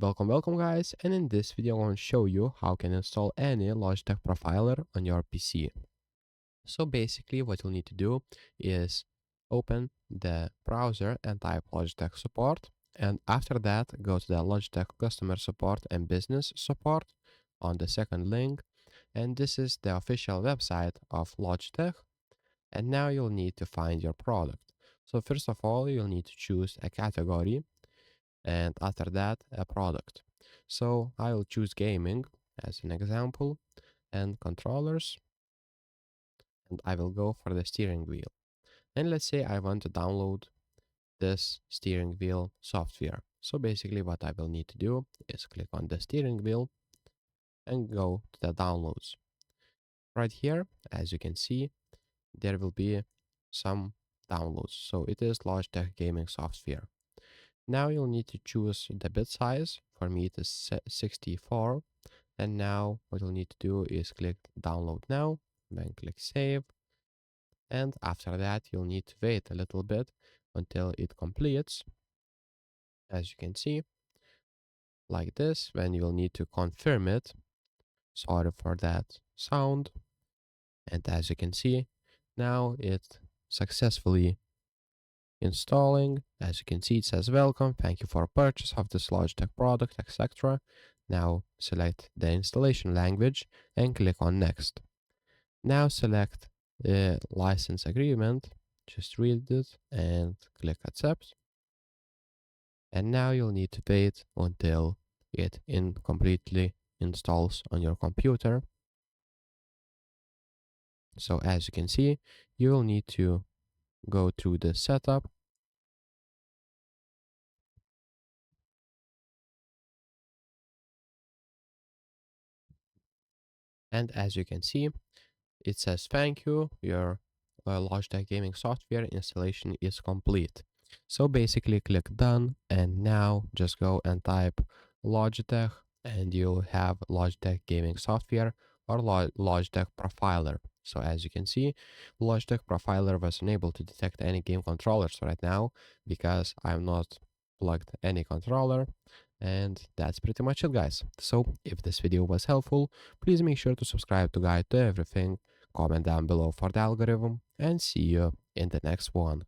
Welcome guys, and in this video I'm going to show you how you can install any Logitech profiler on your PC. So basically what you'll need to do is open the browser and type Logitech support, and after that go to the Logitech customer support and business support on the second link, and this is the official website of Logitech. And now you'll need to find your product. So first of all you'll need to choose a category, and after that a product. So I will choose gaming as an example and controllers, and I will go for the steering wheel. And let's say I want to download this steering wheel software. So basically what I will need to do is click on the steering wheel and go to the downloads. Right here, as you can see, there will be some downloads. So it is Logitech gaming software. Now you'll need to choose the bit size. For me it is 64. And now what you'll need to do is click download now, then click save. And after that you'll need to wait a little bit until it completes. As you can see, like this, when you'll need to confirm it. Sorry for that sound. And as you can see, now it successfully installing. As you can see, it says welcome, thank you for purchase of this Logitech product, etc. Now select the installation language and click on next. Now select the license agreement, just read it and click accept. And now you'll need to wait until it completely installs on your computer. So as you can see, you will need to go through the setup. And as you can see, it says thank you, your Logitech gaming software installation is complete. So basically click done, and now just go and type Logitech and you'll have Logitech gaming software or Logitech profiler. So as you can see, Logitech profiler was unable to detect any game controllers right now because I'm not plugged any controller. And that's pretty much it, guys. So if this video was helpful, please make sure to subscribe to Guide to Everything, comment down below for the algorithm, and see you in the next one.